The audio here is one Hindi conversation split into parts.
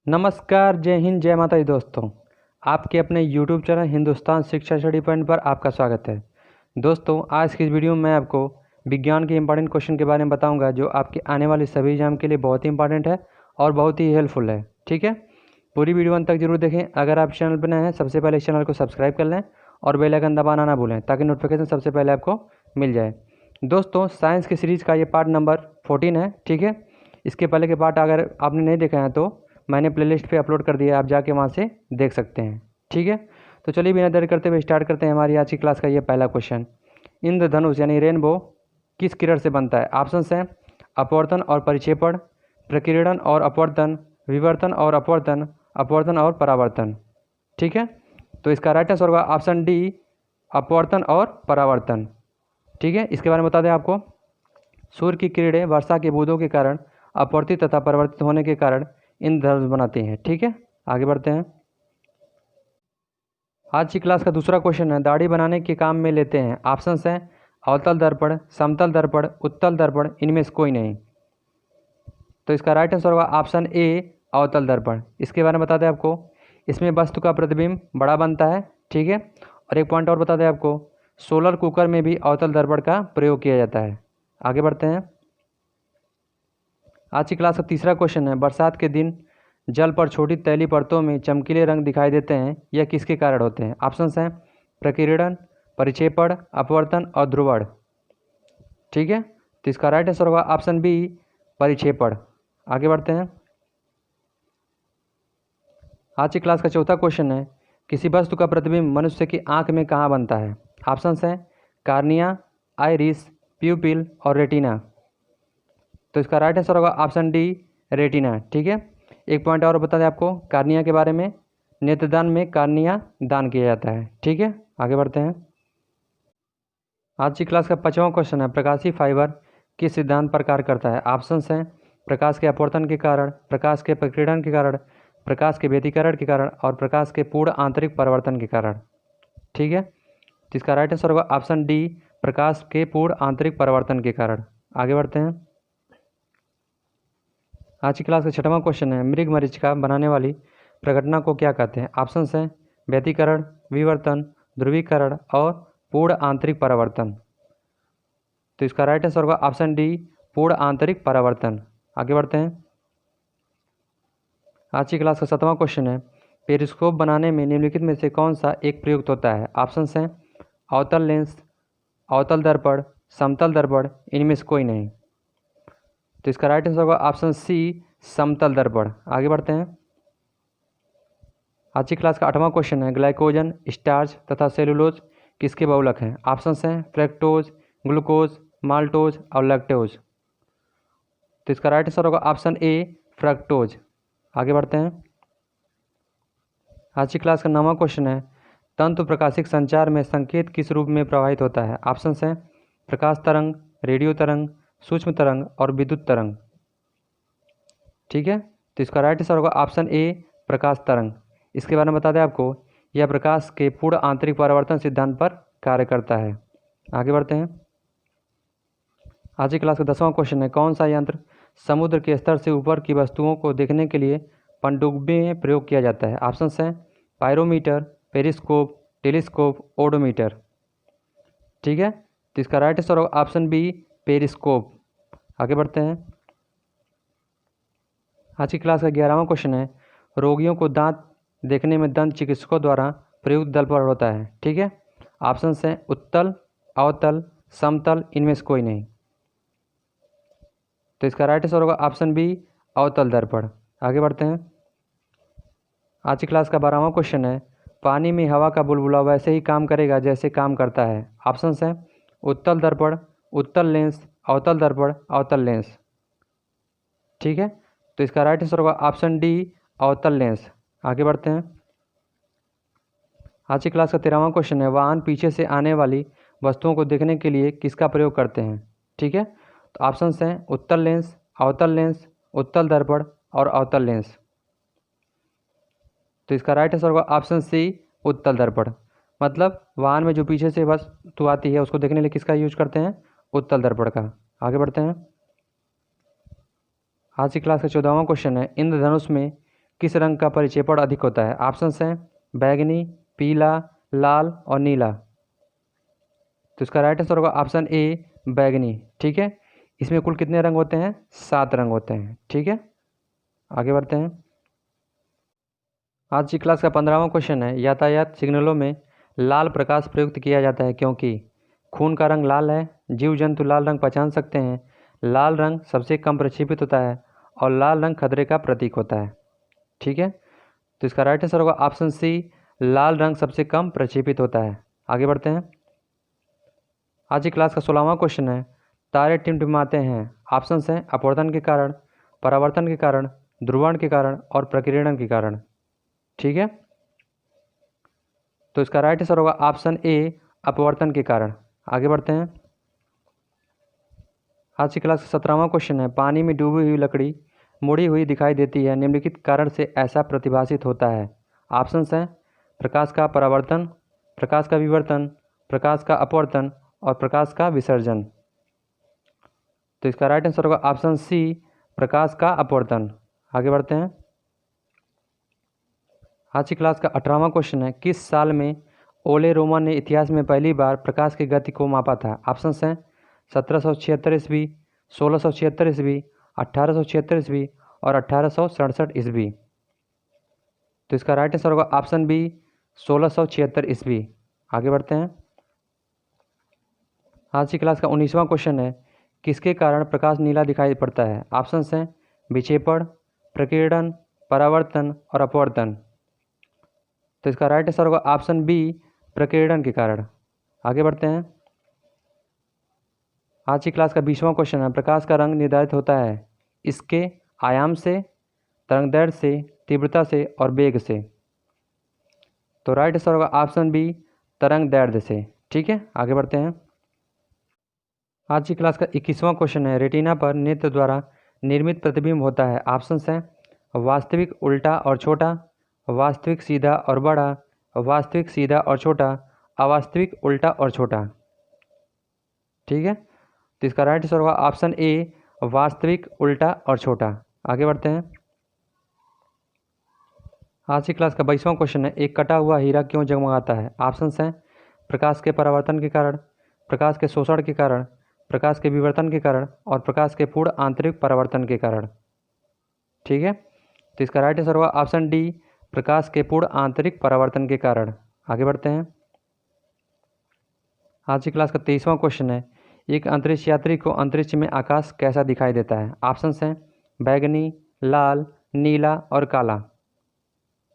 नमस्कार, जय हिंद, जय माता दी दोस्तों। आपके अपने YouTube चैनल हिंदुस्तान शिक्षा स्टडी पॉइंट पर आपका स्वागत है। दोस्तों, आज की इस वीडियो में मैं आपको विज्ञान के इंपॉर्टेंट क्वेश्चन के बारे में बताऊंगा जो आपके आने वाले सभी एग्जाम के लिए बहुत ही इंपॉर्टेंट है और बहुत ही हेल्पफुल है। ठीक है, पूरी वीडियो अंत तक जरूर देखें। अगर आप चैनल पर नए हैं, सबसे पहले इस चैनल को सब्सक्राइब कर लें और बेल आइकन दबाना ना भूलें ताकि नोटिफिकेशन सबसे पहले आपको मिल जाए। दोस्तों, साइंस की सीरीज़ का ये पार्ट नंबर 14 है। ठीक है, इसके पहले के पार्ट अगर आपने नहीं देखा है तो मैंने प्लेलिस्ट पे अपलोड कर दिया है, आप जाके वहाँ से देख सकते हैं। ठीक है, तो चलिए बिना देर करते हुए स्टार्ट करते हैं हमारी आज की क्लास का ये पहला क्वेश्चन। इंद्रधनुष यानी रेनबो किस किरण से बनता है? ऑप्शंस हैं अपवर्तन और परिक्षेपण, प्रकीर्णन और अपवर्तन, विवर्तन और अपवर्तन, अपवर्तन और परावर्तन। ठीक है, तो इसका राइट आंसर होगा ऑप्शन डी, अपवर्तन और परावर्तन। ठीक है, इसके बारे में बता दें आपको, सूर्य की किरणें वर्षा के बूंदों के कारण अपवर्तित तथा परिवर्तित होने के कारण इंद्रधनुष बनाते हैं। ठीक है, आगे बढ़ते हैं। आज की क्लास का दूसरा क्वेश्चन है, दाढ़ी बनाने के काम में लेते हैं। ऑप्शंस हैं अवतल दर्पण, समतल दर्पण, उत्तल दर्पण, इनमें से कोई नहीं। तो इसका राइट आंसर होगा ऑप्शन ए, अवतल दर्पण। इसके बारे में बता दें आपको, इसमें वस्तु का प्रतिबिंब बड़ा बनता है। ठीक है, और एक पॉइंट और बता दें आपको, सोलर कुकर में भी अवतल दर्पण का प्रयोग किया जाता है। आगे बढ़ते हैं। आज की क्लास का तीसरा क्वेश्चन है, बरसात के दिन जल पर छोटी तैलीय परतों में चमकीले रंग दिखाई देते हैं, यह किसके कारण होते हैं? ऑप्शंस हैं प्रकीर्णन, परिक्षेपण, अपवर्तन और ध्रुवण। ठीक है, तो इसका राइट आंसर होगा ऑप्शन बी, परिक्षेपण। आगे बढ़ते हैं। आज की क्लास का चौथा क्वेश्चन है, किसी वस्तु का प्रतिबिंब मनुष्य की आंख में कहाँ बनता है? ऑप्शंस हैं कार्निया, आइरिस, प्यूपिल और रेटिना। तो इसका राइट आंसर होगा ऑप्शन डी, रेटिना। ठीक है, एक पॉइंट और बता दें आपको कार्निया के बारे में, नेत्रदान में कार्निया दान किया जाता है। ठीक है, आगे बढ़ते हैं। आज की क्लास का पांचवा क्वेश्चन है, प्रकाशीय फाइबर किस सिद्धांत पर कार्य करता है? ऑप्शंस हैं प्रकाश के अपवर्तन के कारण, प्रकाश के प्रकीर्णन के कारण, प्रकाश के व्यतिकरण के कारण और प्रकाश के पूर्ण आंतरिक परावर्तन के कारण। ठीक है, तो इसका राइट आंसर होगा ऑप्शन डी, प्रकाश के पूर्ण आंतरिक परावर्तन के कारण। आगे बढ़ते हैं। आज की क्लास का छठवां क्वेश्चन है, मृग मरीचिका बनाने वाली प्रघटना को क्या कहते हैं? ऑप्शंस हैं व्यतिकरण, विवर्तन, ध्रुवीकरण और पूर्ण आंतरिक परावर्तन। तो इसका राइट आंसर होगा ऑप्शन डी, पूर्ण आंतरिक परावर्तन। आगे बढ़ते हैं। आज की क्लास का सातवां क्वेश्चन है, पेरिस्कोप बनाने में निम्नलिखित में से कौन सा एक प्रयुक्त होता है? ऑप्शंस हैं अवतल लेंस, अवतल दर्पण, समतल दर्पण, इनमें से कोई नहीं। तो इसका राइट आंसर होगा ऑप्शन सी, समतल दर्पण। आगे बढ़ते हैं। आज की क्लास का आठवां क्वेश्चन है, ग्लाइकोजन, स्टार्च तथा सेलुलोज किसके बहुलक हैं? ऑप्शंस हैं फ्रैक्टोज, ग्लूकोज, माल्टोज और लैक्टोज। तो इसका राइट आंसर होगा ऑप्शन ए, फ्रैक्टोज। आगे बढ़ते हैं। आज की क्लास का 9वां क्वेश्चन है, तंतु प्रकाशिक संचार में संकेत किस रूप में प्रवाहित होता है? ऑप्शंस हैं प्रकाश तरंग, रेडियो तरंग, सूक्ष्म तरंग और विद्युत तरंग। ठीक है, तो इसका राइट आंसर होगा ऑप्शन ए, प्रकाश तरंग। इसके बारे में बता दें आपको, यह प्रकाश के पूर्ण आंतरिक परावर्तन सिद्धांत पर कार्य करता है। आगे बढ़ते हैं। आज की क्लास का 10वां क्वेश्चन है, कौन सा यंत्र समुद्र के स्तर से ऊपर की वस्तुओं को देखने के लिए पनडुब्बी में प्रयोग किया जाता है? ऑप्शंस हैं पायरोमीटर, पेरिस्कोप, टेलीस्कोप, ओडोमीटर। ठीक है, तो इसका राइट आंसर होगा ऑप्शन बी, पेरिस्कोप। आगे बढ़ते हैं। आज की क्लास का 11वां क्वेश्चन है, रोगियों को दांत देखने में दंत चिकित्सकों द्वारा प्रयुक्त दल पर होता है। ठीक है, ऑप्शंस हैं उत्तल, अवतल, समतल, इनमें से कोई नहीं। तो इसका राइट आंसर होगा ऑप्शन बी, अवतल दर्पण। आगे बढ़ते हैं। आज की क्लास का 12वां क्वेश्चन है, पानी में हवा का बुलबुला वैसे ही काम करेगा जैसे काम करता है। ऑप्शंस हैं उत्तल दर्पण, उत्तल लेंस, अवतल दर्पण, अवतल लेंस। ठीक है, तो इसका राइट आंसर होगा ऑप्शन डी, अवतल लेंस। आगे बढ़ते हैं। आज की क्लास का 13वां क्वेश्चन है, वाहन पीछे से आने वाली वस्तुओं को देखने के लिए किसका प्रयोग करते हैं? ठीक है, तो ऑप्शंस हैं उत्तल लेंस, अवतल लेंस, उत्तल दर्पण और अवतल लेंस। तो इसका राइट आंसर होगा ऑप्शन सी, उत्तल दर्पण। मतलब वाहन में जो पीछे से वस्तु आती है उसको देखने के लिए किसका यूज करते हैं? उत्तल दर्पण का। आगे बढ़ते हैं। आज की क्लास का 14वां क्वेश्चन है, इंद्रधनुष में किस रंग का परिक्षेपण अधिक होता है? ऑप्शंस हैं बैगनी, पीला, लाल और नीला। तो इसका राइट आंसर होगा ऑप्शन ए बैगनी। ठीक है, इसमें कुल कितने रंग होते हैं? 7 रंग होते हैं। ठीक है, आगे बढ़ते हैं। आज की क्लास का 15वां क्वेश्चन है, यातायात सिग्नलों में लाल प्रकाश प्रयुक्त किया जाता है क्योंकि खून का रंग लाल है, जीव जंतु लाल रंग पहचान सकते हैं, लाल रंग सबसे कम प्रक्षेपित होता है और लाल रंग खतरे का प्रतीक होता है। ठीक है, तो इसका राइट आंसर होगा ऑप्शन सी, लाल रंग सबसे कम प्रक्षेपित होता है। आगे बढ़ते हैं। आज की क्लास का 16वां क्वेश्चन है, तारे टिमटिमाते हैं। ऑप्शंस हैं अपवर्तन के कारण, परावर्तन के कारण, ध्रुवण के कारण और प्रकीर्णन के कारण। ठीक है, तो इसका राइट आंसर होगा ऑप्शन ए अपवर्तन के कारण। आगे बढ़ते हैं। आज की क्लास का 17वां क्वेश्चन है, पानी में डूबी हुई लकड़ी मुड़ी हुई दिखाई देती है, निम्नलिखित कारण से ऐसा प्रतिभासित होता है। ऑप्शंस हैं प्रकाश का परावर्तन, प्रकाश का विवर्तन, प्रकाश का अपवर्तन और प्रकाश का विसर्जन। तो इसका राइट आंसर होगा ऑप्शन सी प्रकाश का अपवर्तन। आगे बढ़ते हैं। आज की क्लास का 18वां क्वेश्चन है, किस साल में ओले रोमन ने इतिहास में पहली बार प्रकाश की गति को मापा था? ऑप्शंस हैं 1776 ईस्वी, 1676 ईस्वी, 1876 ईस्वी और 1867 ईस्वी। तो इसका राइट आंसर होगा ऑप्शन बी 1676 ईस्वी। आगे बढ़ते हैं। आज की क्लास का 19वां क्वेश्चन है, किसके कारण प्रकाश नीला दिखाई पड़ता है? ऑप्शंस हैं विक्षेपण, प्रकीर्णन, परावर्तन और अपवर्तन। तो इसका राइट आंसर होगा ऑप्शन बी प्रकीर्णन के कारण। आगे बढ़ते हैं। आज की क्लास का 20वां क्वेश्चन है, प्रकाश का रंग निर्धारित होता है इसके आयाम से, तरंगदैर्घ्य से, तीव्रता से और वेग से। तो राइट आंसर होगा ऑप्शन बी तरंगदैर्घ्य से। ठीक है, आगे बढ़ते हैं। आज की क्लास का 21वां क्वेश्चन है, रेटिना पर नेत्र द्वारा निर्मित प्रतिबिंब होता है। ऑप्शंस हैं वास्तविक उल्टा और छोटा, वास्तविक सीधा और बड़ा, वास्तविक सीधा और छोटा, अवास्तविक उल्टा और छोटा। ठीक है, तो इसका राइट आंसर होगा ऑप्शन ए वास्तविक उल्टा और छोटा। आगे बढ़ते हैं। आज की क्लास का 22वां क्वेश्चन है, एक कटा हुआ हीरा क्यों जगमगाता है? ऑप्शंस हैं प्रकाश के परावर्तन के कारण, प्रकाश के शोषण के कारण, प्रकाश के विवर्तन के कारण और प्रकाश के पूर्ण आंतरिक परावर्तन के कारण। ठीक है, तो इसका राइट आंसर होगा ऑप्शन डी प्रकाश के पूर्ण आंतरिक परावर्तन के कारण। आगे बढ़ते हैं। आज की क्लास का 23वां क्वेश्चन है, एक अंतरिक्ष यात्री को अंतरिक्ष में आकाश कैसा दिखाई देता है? ऑप्शंस हैं बैगनी, लाल, नीला और काला।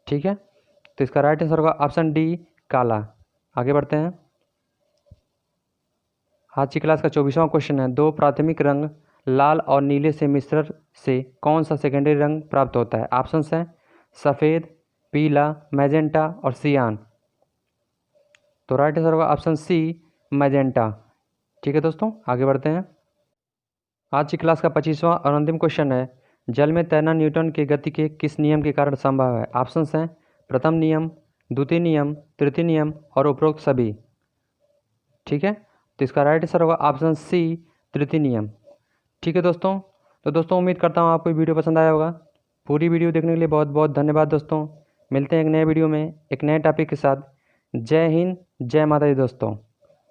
ठीक है, तो इसका राइट आंसर होगा ऑप्शन डी काला। आगे बढ़ते हैं। आज की क्लास का 24वां क्वेश्चन है, दो प्राथमिक रंग लाल और नीले से मिश्रण से कौन सा सेकेंडरी रंग प्राप्त होता है? ऑप्शंस हैं सफ़ेद, पीला, मैजेंटा और सियान। तो राइट आंसर होगा ऑप्शन सी मैजेंटा। ठीक है दोस्तों, आगे बढ़ते हैं। आज की क्लास का 25वां और अंतिम क्वेश्चन है, जल में तैरना न्यूटन के गति के किस नियम के कारण संभव है? ऑप्शंस हैं प्रथम नियम, द्वितीय नियम, तृतीय नियम और उपरोक्त सभी। ठीक है, तो इसका राइट आंसर होगा ऑप्शन सी तृतीय नियम। ठीक है दोस्तों, तो दोस्तों उम्मीद करता हूँ आपको वीडियो पसंद आया होगा। पूरी वीडियो देखने के लिए बहुत बहुत धन्यवाद दोस्तों। मिलते हैं एक नए वीडियो में एक नए टॉपिक के साथ। जय हिंद, जय माता दी दोस्तों।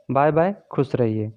बाय बाय, खुश रहिए।